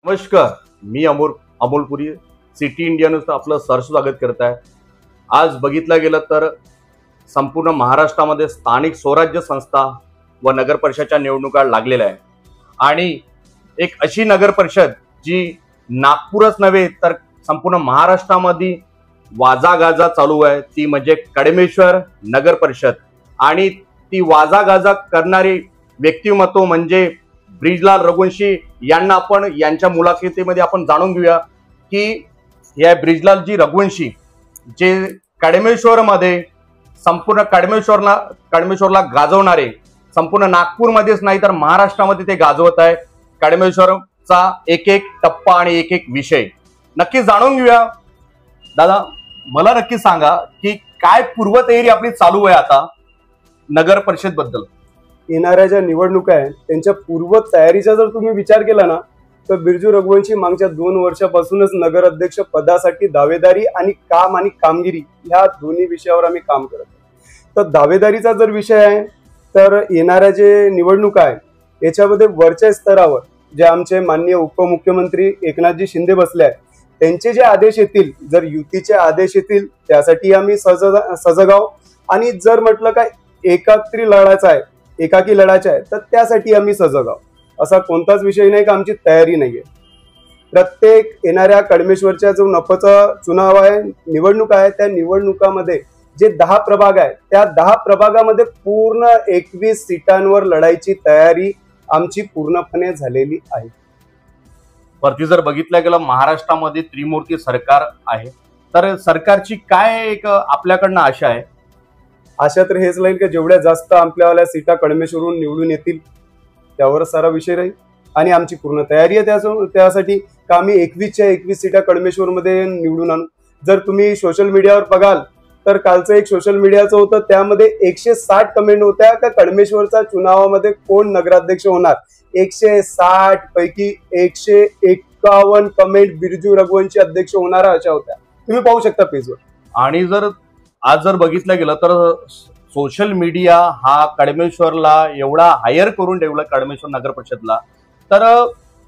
नमस्कार, मी अमोलपुरी city India न्यूजचं आपलं सहर्ष स्वागत करत आहे। आज बघितलं गेलं तर संपूर्ण महाराष्ट्रामध्ये स्थानिक स्वराज्य संस्था व नगर परिषदच्या निवडणुका लागलेल्या आहे आणि एक अशी नगर परिषद जी नागपूरच नव्हे तर संपूर्ण महाराष्ट्रामध्ये वाजागाजा चालू आहे ती म्हणजे कडमेश्वर नगर परिषद। आणि ती वाजागाजा करणारी व्यक्तिमत्व म्हणजे ब्रिजलाल रघुवंशी यांना आपण यांच्या मुलाखतीमध्ये आपण जाणून घेऊया की या ब्रिजलालजी रघुवंशी जे कडमेश्वरमध्ये संपूर्ण कडमेश्वरला गाजवणारे संपूर्ण नागपूरमध्येच नाही तर महाराष्ट्रामध्ये ते गाजवत आहे। कडमेश्वरचा एक एक टप्पा आणि एक एक विषय नक्की जाणून घेऊया। दादा, मला नक्की सांगा की काय पूर्वतयारी आपली चालू आहे आता नगर परिषद बद्दल? येणाऱ्या ज्या निवडणुका आहेत त्यांच्या पूर्व तयारीचा जर तुम्ही विचार केला ना तर बिरजू रघुवंशी मागच्या 2 वर्षापासूनच नगर अध्यक्ष पदासाठी दावेदारी आणि काम आणि कामगिरी ह्या दोन्ही विषयावर आम्ही काम करत आहोत। तर दावेदारीचा जर विषय आहे तर येणाऱ्या जे निवडणुका आहे याच्यामध्ये वरच्या स्तरावर जे आमचे माननीय उपमुख्यमंत्री एकनाथजी शिंदे बसले आहेत त्यांचे जे आदेश येतील, जर युतीचे आदेश येतील त्यासाठी आम्ही सजग आहोत आणि जर म्हटलं काय एकाकी लढायचा आहे तर त्यासाठी आम्ही सजग आहोत। असा कोणताच विषय नाही का आमची तयारी नाहीये। प्रत्येक येणाऱ्या कडमेश्वरच्या जो नफचा चुनाव आहे, निवडणूक आहे, त्या निवडणुकामध्ये जे 10 प्रभाग आहे त्या 10 प्रभागामध्ये पूर्ण 21 सीटांवर लढायची तयारी आमची पूर्णपणे झालेली आहे। वरती जर बघितलं गेलं महाराष्ट्रामध्ये त्रिमूर्ती सरकार आहे तर सरकारची काय एक आपल्याकडनं आशा आहे? आशा तर हेच राहील की जेवढ्या जास्त आपल्याला सीटा कडमेश्वरून निवडून येतील त्यावर सारा विषय राहील आणि आमची पूर्ण तयारी आहे त्यासाठी का आम्ही 21च्या 21 सीटा कडमेश्वरमध्ये निवडून आणू। जर तुम्ही सोशल मीडियावर बघाल तर कालचं एक सोशल मीडियाचं होतं त्यामध्ये 160 कमेंट होत्या का कडमेश्वरच्या चुनावामध्ये कोण नगराध्यक्ष होणार। 160 पैकी 151 कमेंट बिरजू रघुवंशी अध्यक्ष होणार अशा होत्या, तुम्ही पाहू शकता पेजवर। आणि आज जर बघितलं गेलं तर सोशल मीडिया हा कडमेश्वरला एवढा हायर करून ठेवला कडमेश्वर नगर परिषदला, तर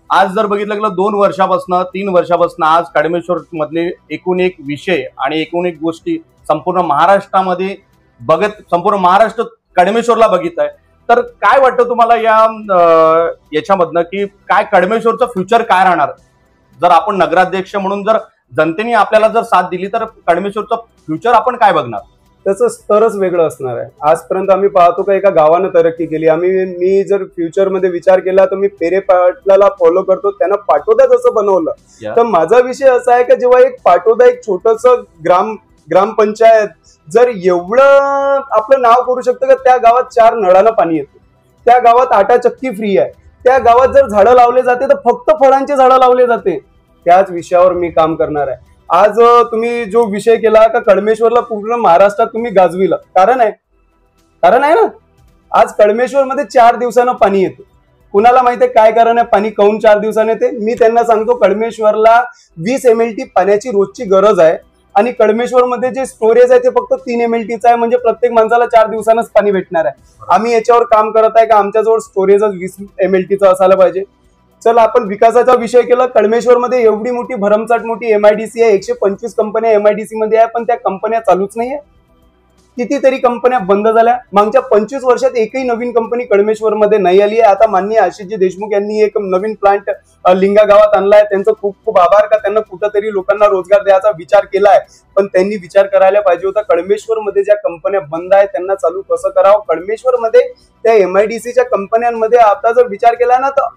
आज जर बघितलं गेलं 2 वर्षापासून 3 वर्षापासून आज कडमेश्वर मधले एकूण एक विषय आणि एकूण एक गोष्टी संपूर्ण महाराष्ट्रामध्ये संपूर्ण महाराष्ट्र कडमेश्वरला बघित आहे। तर काय वाटतं तुम्हाला याच्यामधनं की काय कडमेश्वरचं फ्युचर काय राहणार जर आपण नगराध्यक्ष म्हणून जर जनतेने आपल्याला जर साथ दिली तर कडमेश्वरचं फ्युचर आपण काय बघणार? त्याचं स्तरच वेगळं असणार आहे। आजपर्यंत आम्ही पाहतो का एका गावानं तरक्की केली। मी जर फ्युचर मध्ये विचार केला तर मी पेरे पाटलाला फॉलो करतो, त्यांना पाटोदा जसं बनवलं तर माझा विषय असा आहे की जेव्हा एक पाटोदा एक छोटस ग्रामपंचायत जर एवढं आपलं नाव करू शकतं का त्या गावात 4 नळाला पाणी येतं, त्या गावात आटा चक्की फ्री आहे, त्या गावात जर झाडं लावले जाते तर फक्त फळांचे झाडं लावले जाते, त्याच विषयावर मी काम करणार आहे। आज तुम्ही जो विषय केला का कडमेश्वरला पूर्ण महाराष्ट्रात तुम्ही गाजविला, कारण आहे ना आज कडमेश्वर मध्ये 4 दिवसानं पाणी येतं। कुणाला माहितीये काय कारण आहे पाणी काऊन 4 दिवसाने येते? मी त्यांना सांगतो कडमेश्वरला 20 mlt पाण्याची रोजची गरज आहे आणि कडमेश्वर मध्ये जे स्टोरेज आहे ते फक्त 3 mltचं आहे, म्हणजे प्रत्येक माणसाला 4 दिवसांनाच पाणी भेटणार आहे। आम्ही याच्यावर काम करत आहे का आमच्याजवळ स्टोरेजच 20 mltचं असायला पाहिजे। चल आपण विकासाचा विषय केला, कडमेश्वर मध्ये एवढी मोठी भरमसाठ मोठी MIDC आहे, 125 कंपन्या MIDC मध्ये आहे, पण त्या कंपन्या चालूच नाहीये। कितीतरी कंपन्या बंद झाल्या, मागच्या 25 वर्षात एकही नवीन कंपनी कडमेश्वर मध्ये नाही आली आहे। आता माननीय आशिषजी देशमुख यांनी एक नवीन प्लांट लिंगा गावात आणलाय, त्यांचं खूप खूप आभार का त्यांना कुठेतरी लोकांना रोजगार द्यायचा विचार केलाय, पण त्यांनी विचार करायला पाहिजे होता कडमेश्वर मध्ये ज्या कंपन्या बंद आहेत त्यांना चालू कसं करावं। कडमेश्वर मध्ये त्या MIDCच्या कंपन्यांमध्ये आता जर विचार केला ना तर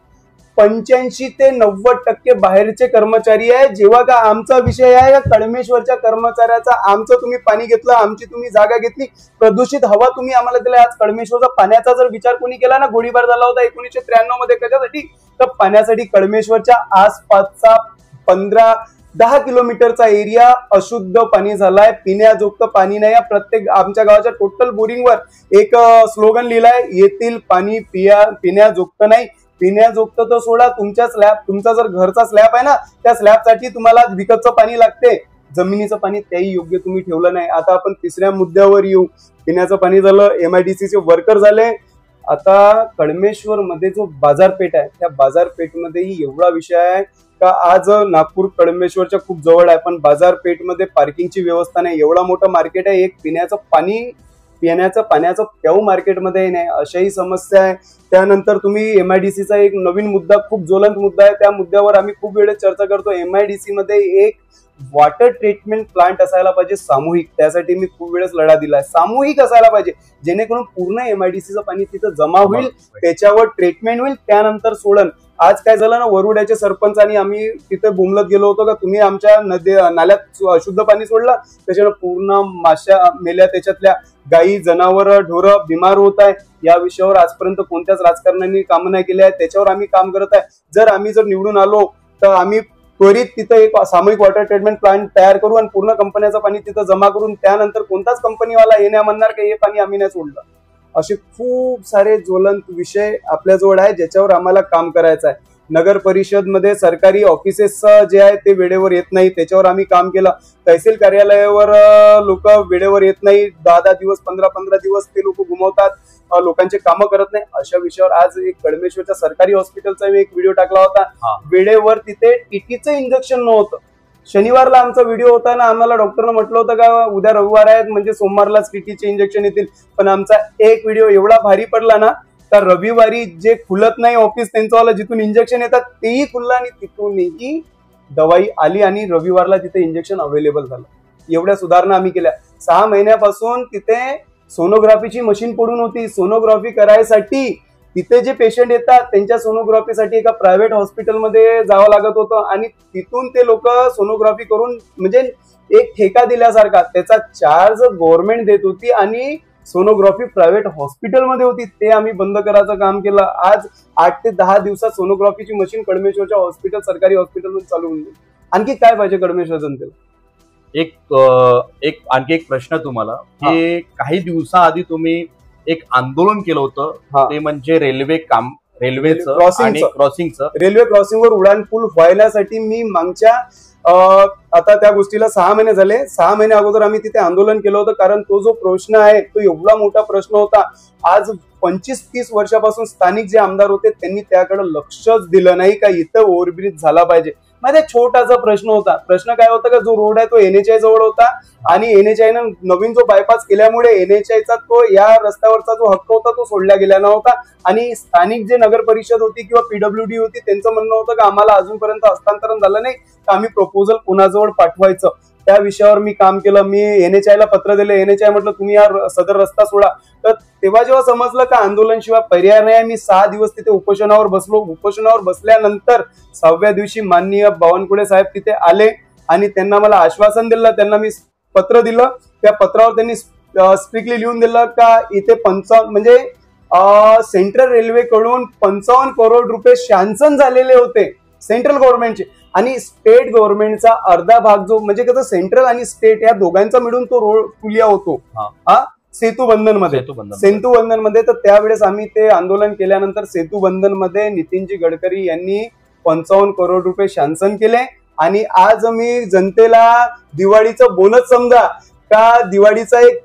85 ते 90% बाहेरचे कर्मचारी आहे। जेव्हा का आमचा विषय आहे कडमेश्वरच्या कर्मचाऱ्याचा, आमचं तुम्ही पाणी घेतलं, आमची तुम्ही जागा घेतली, प्रदूषित हवा तुम्ही आम्हाला दिला। आज कडमेश्वरचा पाण्याचा जर विचार कोणी केला ना, गोळीबार झाला होता 1993 मध्ये कशासाठी? तर पाण्यासाठी। कडमेश्वरच्या आसपासचा 15-10 किलोमीटरचा एरिया अशुद्ध पाणी झालाय, पिण्याजोगतं पाणी नाही। प्रत्येक आमच्या गावाच्या टोटल बोरिंगवर एक स्लोगन लिहिलाय, येथील पाणी पिण्याजोगतं नाही। पिण्याजोगतं तर सोडा, तुमचा जर घरचा स्लॅब आहे ना त्या स्लॅबसाठी तुम्हाला विकतचं पाणी लागते, जमिनीचं पाणी त्याही योग्य तुम्ही ठेवलं नाही। आता आपण 3ऱ्या मुद्द्यावर येऊ, पिण्याचं पाणी झालं, MIDCचे वर्कर झाले, आता कळमेश्वर मध्ये जो बाजारपेठ आहे त्या बाजारपेठमध्येही एवढा विषय आहे का आज नागपूर कळमेश्वरच्या खूप जवळ आहे, पण बाजारपेठमध्ये पार्किंगची व्यवस्था नाही. एवढा मोठं मार्केट आहे, एक पिण्याचं पाण्याचं प्याऊ मार्केटमध्ये नाही, अशाही समस्या आहे. त्यानंतर तुम्ही MIDCचा एक नवीन मुद्दा, खूप ज्वलंत मुद्दा आहे, त्या मुद्द्यावर आम्ही खूप वेळेस चर्चा करतो. MIDC मध्ये एक वॉटर ट्रीटमेंट प्लांट असायला पाहिजे सामूहिक, त्यासाठी मी खूप वेळेस लढा दिलाय. सामूहिक असायला पाहिजे, जेणेकरून पूर्ण MIDCचं पाणी तिथं जमा होईल, त्याच्यावर ट्रीटमेंट होईल, त्यानंतर सोडन. आज काय झालं ना, वरुड्याचे सरपंच आणि आम्ही तिथे बोंबलत गेलो होतो का तुम्ही आमच्या नाल्यात अशुद्ध पाणी सोडलं, त्याच्यानं पूर्ण माश्या मेल्या, त्याच्यातल्या गायी जनावर ढोरं बिमार होत आहे. या विषयावर आजपर्यंत कोणत्याच राजकारण्यांनी काम नाही केले आहे, त्याच्यावर आम्ही काम करत आहे. जर आम्ही निवडून आलो तर आम्ही त्वरित तिथं एक सामूहिक वॉटर ट्रीटमेंट प्लांट तयार करू आणि पूर्ण कंपन्याचं पाणी तिथं जमा करून त्यानंतर कोणताच कंपनीवाला हे नाही म्हणणार की हे पाणी आम्ही नाही सोडलं. असे खूप सारे ज्वलंत विषय आपल्याजवळ आहे ज्याच्यावर आम्हाला काम करायचं आहे. नगर परिषद मध्ये सरकारी ऑफिसेस जे आहे ते वेळेवर येत नाही, त्याच्यावर आम्ही काम केलं. तहसील कार्यालयावर लोक वेळेवर येत नाही, 10 दिवस 15 दिवस ते लोक घुमवतात, लोकांचे कामं करत नाही. अशा विषयावर आज एक कळमेश्वरच्या सरकारी हॉस्पिटलचा मी एक व्हिडिओ टाकला होता. वेळेवर तिथे टीटीचं इंजेक्शन नव्हतं. शनिवारला आमचा व्हिडिओ होता ना, आम्हाला डॉक्टरनं म्हटलं होतं का उद्या रविवार आहे म्हणजे सोमवारलाच टीटीचे इंजेक्शन येतील, पण आमचा एक व्हिडिओ एवढा भारी पडला ना, तर रविवारी जे खुलत नाही ऑफिस त्यांचं जिथून इंजेक्शन येतात तेही खुललं आणि तिथूनही दवाई आली आणि रविवारला तिथे इंजेक्शन अवेलेबल झालं. एवढ्या सुधारणा आम्ही केल्या. 6 महिन्यापासून तिथे सोनोग्राफीची मशीन पडून होती. सोनोग्राफी करायसाठी तिथे जे पेशंट येतात त्यांच्या सोनोग्राफीसाठी एका प्रायव्हेट हॉस्पिटलमध्ये जावं लागत होतं आणि तिथून ते लोक सोनोग्राफी करून म्हणजे एक ठेका दिल्यासारखा त्याचा चार्ज गव्हर्नमेंट देत होती आणि सोनोग्राफी प्रायव्हेट हॉस्पिटलमध्ये होती. ते आम्ही बंद करायचं काम केलं. आज 8 ते 10 दिवसात सोनोग्राफीची मशीन कळमेश्वरच्या हॉस्पिटल सरकारी हॉस्पिटलमध्ये चालू होऊन जाईल. आणखी काय पाहिजे कळमेश्वर जनतेला? आणखी एक प्रश्न तुम्हाला, की काही दिवसाआधी तुम्ही एक आंदोलन केलं होतं, ते म्हणजे रेल्वेचं क्रॉसिंगचं. रेल्वे क्रॉसिंगवर उडान पूल व्हायण्यासाठी मी मागच्या आता त्या गोष्टीला 6 महिने झाले. 6 महिने अगोदर आम्ही तिथे आंदोलन केलं होतं, कारण तो जो प्रश्न आहे तो एवढा मोठा प्रश्न होता. आज 25-30 वर्षापासून स्थानिक जे आमदार होते त्यांनी त्याकडे लक्षच दिलं नाही का इथं ओव्हरब्रिज झाला पाहिजे. माझा छोटासा प्रश्न होता. प्रश्न काय होता का जो रोड आहे तो NHI जवळ होता आणि NHI न नवीन जो बायपास केल्यामुळे NHIचा तो या रस्त्यावरचा जो हक्क होता तो सोडला गेला नव्हता आणि स्थानिक जे नगर परिषद होती किंवा PWD होती त्यांचं म्हणणं होतं की आम्हाला अजूनपर्यंत हस्तांतरण झालं नाही, तर आम्ही प्रपोजल कोणाजवळ पाठवायचं. त्या विषयावर मी काम केलं. मी NHIला पत्र दिले. NHI म्हटलं तुम्ही हा सदर रस्ता सोडा. तर तेव्हा जेव्हा समजलं का आंदोलन शिवाय पर्याय नाही, मी 6 दिवस तिथे उपोषणावर बसलो. उपोषणावर बसल्यानंतर 6व्या दिवशी माननीय बावनकुळे साहेब तिथे आले आणि त्यांना मला आश्वासन दिलं. त्यांना मी पत्र दिलं. त्या पत्रावर त्यांनी स्ट्रिक्टली लिहून दिलं का इथे 55 म्हणजे सेंट्रल रेल्वेकडून 55 करोड रुपये सँक्शन झालेले होते सेंट्रल गव्हर्नमेंटचे आणि स्टेट गव्हर्नमेंटचा अर्धा भाग जो म्हणजे कसं सेंट्रल आणि स्टेट या दोघांचा मिळून तो रोड पुलिया होतो सेतुबंधन मध्ये. तर त्यावेळेस आम्ही ते आंदोलन केल्यानंतर सेतुबंधन मध्ये नितीनजी गडकरी यांनी 55 करोड रुपये सँक्शन केले आणि आज मी जनतेला दिवाळीचं बोनस समजा का दिवाळीचा एक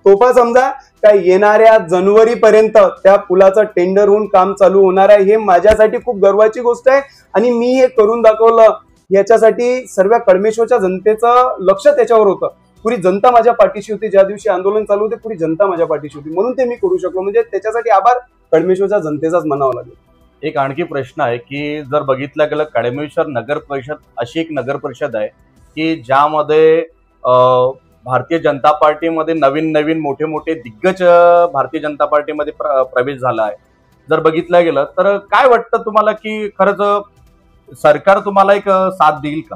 तोफा समजा का येणाऱ्या जानेवारीपर्यंत त्या पुलाचं टेंडर होऊन काम चालू होणार आहे. हे माझ्यासाठी खूप गर्वाची गोष्ट आहे आणि मी हे करून दाखवलं. याच्यासाठी सर्व कळमेश्वरच्या जनतेचं लक्ष त्याच्यावर होतं. पुरी जनता माझ्या पाठीशी होती. ज्या दिवशी आंदोलन चालू होते पुरी जनता माझ्या पाठीशी होती, म्हणून ते मी करू शकलो. म्हणजे त्याच्यासाठी आभार कळमेश्वरच्या जनतेचाच म्हणावं लागेल. एक आणखी प्रश्न आहे की जर बघितलं गेलं कळमेश्वर नगर परिषद अशी एक नगर परिषद आहे की ज्यामध्ये भारतीय जनता पार्टीमध्ये नवीन मोठे दिग्गज भारतीय जनता पार्टीमध्ये प्रवेश झाला आहे. जर बघितलं गेलं तर काय वाटतं तुम्हाला की खरंच सरकार तुम्हाला एक साथ देईल का?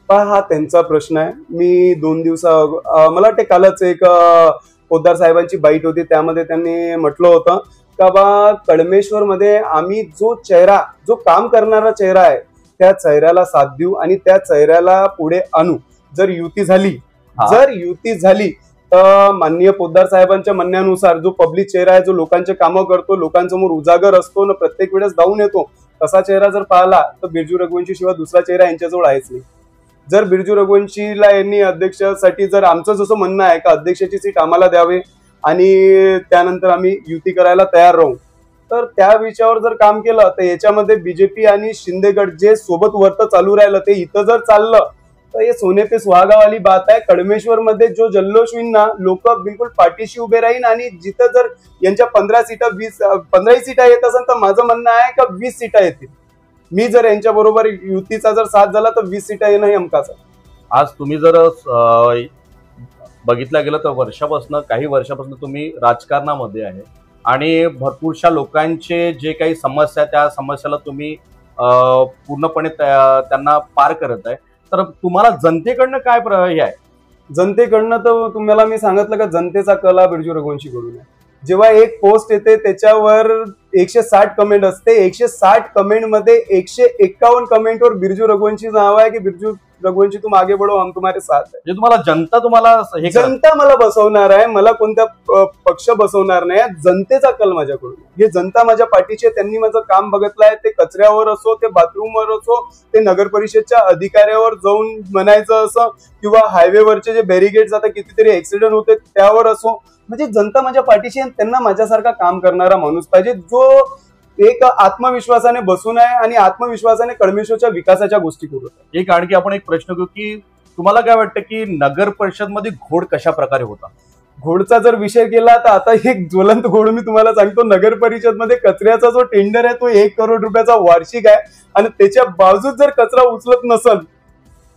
हा त्यांचा प्रश्न आहे. मी 2 दिवसा मला वाटते कालच एक पोद्दार साहेबांची बाईट होती, त्यामध्ये त्यांनी म्हटलं होतं का बा कळमेश्वर मध्ये आम्ही जो काम करणारा चेहरा आहे त्या चेहऱ्याला साथ देऊ आणि त्या चेहऱ्याला पुढे आणू. जर युती झाली तर माननीय पोद्दार साहेबांच्या म्हणण्यानुसार जो पब्लिक चेहरा आहे, जो लोकांचे कामं करतो, लोकांसमोर उजागर असतो, प्रत्येक वेळेस धावून येतो, तसा चेहरा जर पाहिला तर बिरजू रघुवंशी शिवाय दुसरा चेहरा यांच्याजवळ आहेच नाही. जर बिरजू रघुवंशीला यांनी अध्यक्षासाठी जर आमचं जसं म्हणणं आहे का अध्यक्षाची सीट आम्हाला द्यावे आणि त्यानंतर आम्ही युती करायला तयार राहू, तर त्या विषयावर जर काम केलं तर याच्यामध्ये बीजेपी आणि शिंदे गट जे सोबत वर्त चालू राहिलं ते इथं जर चाललं तर हे सोने पे सुहागावाली बात आहे. कडमेश्वर मध्ये जो जल्लोष होईल ना, लोक बिलकुल पाठीशी उभे राहील आणि जिथं जर यांच्या 15 सीटा 15 सीटा येत असेल तर माझं म्हणणं आहे का 20 सीटा येतील. मी जर यांच्या बरोबर युतीचा जर साथ झाला तर 20 सीटा येणं हे हमखास आहे. आज तुम्ही जर बघितलं गेलं तर काही वर्षापासून तुम्ही राजकारणामध्ये आहे आणि भरपूरशा लोकांचे जे काही समस्या आहे त्या समस्याला तुम्ही पूर्णपणे त्यांना पार करत आहे. तर तुम्हाला जनतेकडनं काय हे आहे? जनतेकडनं तर तुम्हाला मी सांगितलं का जनतेचा कला बिरजू रघुवंशीकडून आहे. जेव्हा एक पोस्ट येते त्याच्यावर 160 कमेंट असते, 160 कमेंट मध्ये 151 कमेंटवर बिरजू रघुवंशी नाव आहे की बिरजू रघुवंशी तुम आगे बढ़ो हम तुम्हारे साथ है. म्हणजे तुम्हाला जनता मला बसवणार आहे, मला कोणत्या पक्ष बसवणार नाही. जनतेचा कल माझ्याकडून, हे जनता माझ्या पाठीचे, त्यांनी माझं काम बघितलं आहे. ते कचऱ्यावर असो, ते बाथरूमवर असो, ते नगर परिषदच्या अधिकाऱ्यावर जाऊन म्हणायचं असं, किंवा हायवेवरचे जे बॅरिगेड्स आता कितीतरी ऍक्सिडेंट होते त्यावर असो. म्हणजे जनता माझ्या पाठीशी आहे. त्यांना माझ्यासारखा काम करणारा माणूस पाहिजे जो एक आत्मविश्वासाने बसून आहे आणि आत्मविश्वासाने कडमेश्वरच्या विकासाच्या गोष्टी करू. एक आणखी आपण एक प्रश्न घेऊ की तुम्हाला काय वाटतं की नगर परिषद मध्ये घोड कशा प्रकारे होता? घोडचा जर विषय केला तर आता एक ज्वलंत घोड मी तुम्हाला सांगतो. नगर परिषद मध्ये कचऱ्याचा जो टेंडर आहे तो 1 करोड रुपयाचा वार्षिक आहे आणि त्याच्या बाजूत जर कचरा उचलत नसल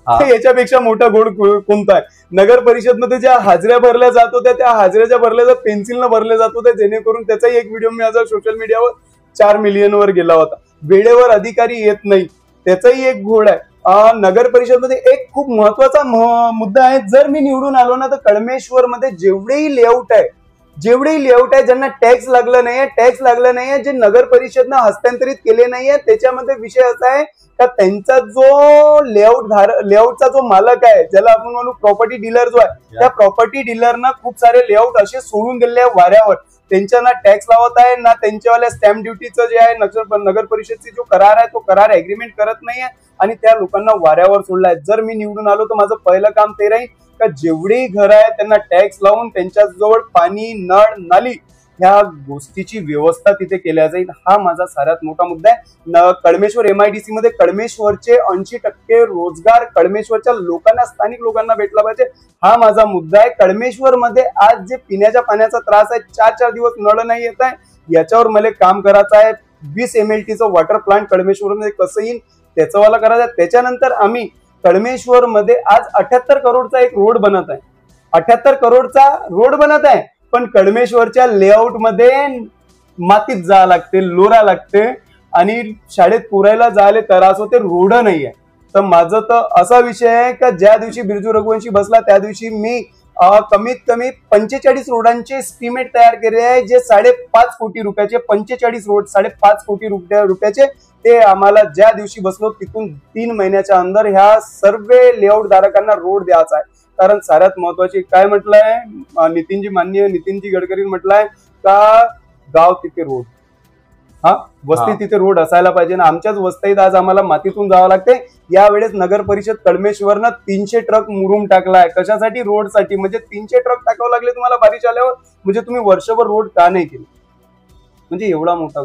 तर याच्यापेक्षा मोठा घोड कोणता आहे? नगर परिषद मध्ये ज्या हाजऱ्या भरल्या जात होत्या त्या हाजऱ्याच्या भरल्या पेन्सिलनं भरल्या जात होत्या, जेणेकरून त्याचाही एक व्हिडिओ मी आज सोशल मीडियावर 4 मिलियनवर गेला होता. वेळेवर अधिकारी येत नाही, त्याचाही एक घोड आहे. नगर परिषद मध्ये एक खूप महत्वाचा मुद्दा आहे. जर मी निवडून आलो ना तर कडमेश्वर मध्ये जेवढेही लेआउट आहे ज्यांना टॅक्स लागलं नाहीये, जे नगर परिषदनं हस्तांतरित केले नाहीये, त्याच्यामध्ये विषय असा आहे का त्यांचा जो लेआउटचा जो मालक आहे, ज्याला आपण म्हणू प्रॉपर्टी डीलर जो आहे, त्या प्रॉपर्टी डीलरनं खूप सारे लेआउट असे सोडून दिले आहे वाऱ्यावर. त्यांच्या ना टॅक्स लावत आहे ना त्यांच्यावाल्या स्टॅम्प ड्युटीचं जे आहे नगर परिषदची जो करार आहे तो करार अग्रीमेंट करत नाहीये आणि त्या लोकांना वाऱ्यावर सोडलाय. जर मी निवडून आलो तर माझं पहिलं काम ते राहील का जेवढेही घर आहे त्यांना टॅक्स लावून त्यांच्याजवळ पाणी, नळ, नाली ह्या गोष्टीची व्यवस्था तिथे केल्या जाईल. हा माझा सर्वात मोठा मुद्दा आहे. कडमेश्वर MIDC मध्ये कडमेश्वरचे 80% रोजगार कडमेश्वरच्या लोकांना, स्थानिक लोकांना भेटला पाहिजे, हा माझा मुद्दा आहे. कडमेश्वर मध्ये आज जे पिण्याच्या पाण्याचा त्रास आहे, 4 दिवस नळ नाही येत आहे, याच्यावर मला काम करायचं आहे. 20 MLTचं वॉटर प्लांट कडमेश्वर मध्ये कसं येईल त्याचं मला करायचं आहे. त्याच्यानंतर आम्ही कडमेश्वर मध्ये आज 78 करोडचा एक रोड बनत आहे. 78 करोडचा रोड बनत आहे, पण कडमेश्वरच्या लेआउट मध्ये मातीत जावं लागते, लोरा लागते आणि शाळेत पुरायला जायला त्रास होते, रोड नाहीये. तर माझं तर असा विषय आहे का ज्या दिवशी बिरजू रघुवंशी बसला त्या दिवशी मी कमीत कमी 45 रोडांचे एस्टिमेट तयार केले आहे, जे 5.5 कोटी रुपयाचे 45 रोड 5.5 कोटी रुपयाचे. ते आम्हाला ज्या दिवशी बसलो तिथून 3 महिन्याच्या अंदर ह्या सर्व लेआउट धारकांना रोड द्यायचा आहे. कारण सर्वात महत्वाची काय म्हटलंय माननीय नितीनजी गडकरी म्हटलंय का गाव तिथे रोड, वस्ती तिथे रोड असायला पाहिजे ना. आमच्याच वस्तीत आज आम्हाला मातीतून जावं लागते. यावेळेस नगर परिषद कडमेश्वरनं 300 ट्रक मुरुम टाकलाय. कशासाठी? रोडसाठी. म्हणजे 300 ट्रक टाकावं लागले तुम्हाला बारिश आल्यावर, म्हणजे तुम्ही वर्षभर रोड का नाही केली? म्हणजे एवढा मोठा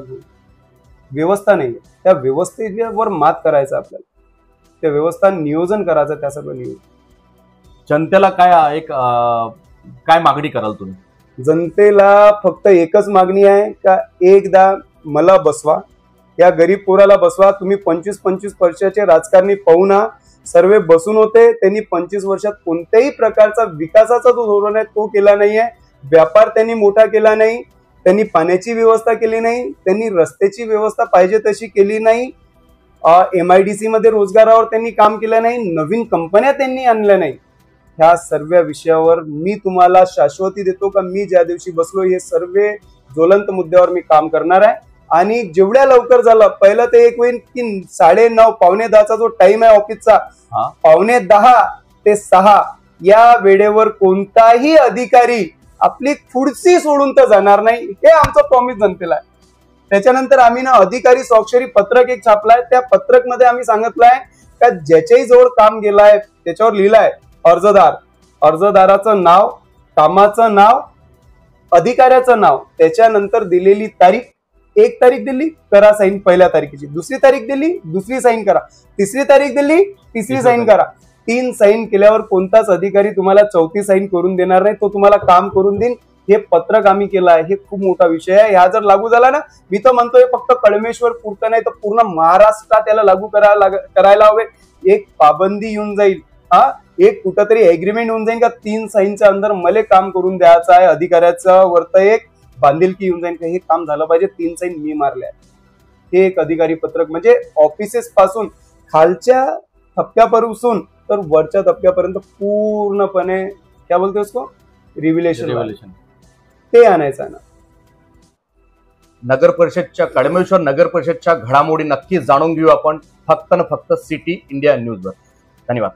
व्यवस्था नाहीये. त्या व्यवस्थेवर मात करायचं आपल्याला, त्या व्यवस्था नियोजन करायचं, त्या सर्व नियोजन. जनतेला काय मागणी कराल तुम्ही? जनतेला फक्त एकच मागणी आहे का एकदा मला बसवा, या गरीब पोराला बसवा. तुम्ही 25 वर्षाचे राजकारणी पाहू ना, सर्व बसून होते, त्यांनी 25 वर्षात कोणत्याही प्रकारचा विकासाचा जो धोरण आहे तो केला नाहीये. व्यापार त्यांनी मोठा केला नाही, त्यांनी पाण्याची व्यवस्था केली नाही, त्यांनी रस्त्याची व्यवस्था पाहिजे तशी केली नाही, MIDC मध्ये रोजगारावर त्यांनी काम केलं नाही, नवीन कंपन्या त्यांनी आणल्या नाही. ह्या सर्व विषयावर मी तुम्हाला शाश्वती देतो का मी ज्या दिवशी बसलो हे सर्व ज्वलंत मुद्द्यावर मी काम करणार आहे. आणि जेवढ्या लवकर झालं, पहिलं ते एक होईल की 9:30 पावणे 10चा जो टाइम आहे ऑफिसचा, 9:45 ते 6 या वेळेवर कोणताही अधिकारी आपली खुर्ची सोडून तर जाणार नाही, हे आमचं प्रॉमिस जनतेला आहे. त्याच्यानंतर आम्ही ना अधिकारी स्वाक्षरी पत्रक एक छापलाय. त्या पत्रक मध्ये आम्ही सांगितलंय का ज्याच्याही जवळ काम गेलाय त्याच्यावर लिहिलंय अर्जदाराचं नाव, कामाचं नाव, अधिकाऱ्याचं नाव, त्याच्यानंतर दिलेली तारीख 1 तारीख दिली करा साईन पहिल्या तारखेची, दुसरी तारीख दिली दुसरी साईन करा, तिसरी तारीख दिली तिसरी साईन करा. 3 साईन केल्यावर कोणताच अधिकारी तुम्हाला 4थी साईन करून देणार नाही, तो तुम्हाला काम करून देईन. हे पत्रक आम्ही केलं आहे, हे खूप मोठा विषय आहे. ह्या जर लागू झाला ना, मी तर म्हणतोय फक्त कळमेश्वर पुरतं नाही तर पूर्ण महाराष्ट्रात याला लागू करायला हवे. एक पाबंदी येऊन जाईल, एक कुठंतरी एग्रीमेंट होऊन जाईल का 3 साईनच्या अंदर मला काम करून द्यायचं आहे, अधिकाऱ्याचं वरतं एक बांधिलकी येऊन जाईल का हे काम झालं पाहिजे. 3 साईन मी मारल्या. हे एक अधिकारी पत्रक म्हणजे ऑफिसेस पासून खालच्या टप्प्यापासून तर वरच्या टप्प्यापर्यंत पूर्णपणे काय बोलतो उसको रिव्हिलेशन ते आणायचं आहे ना. नगर परिषदच्या कळमेश्वर नगर परिषदच्या घडामोडी नक्कीच जाणून घेऊ आपण फक्त सिटी इंडिया न्यूजवर. धन्यवाद.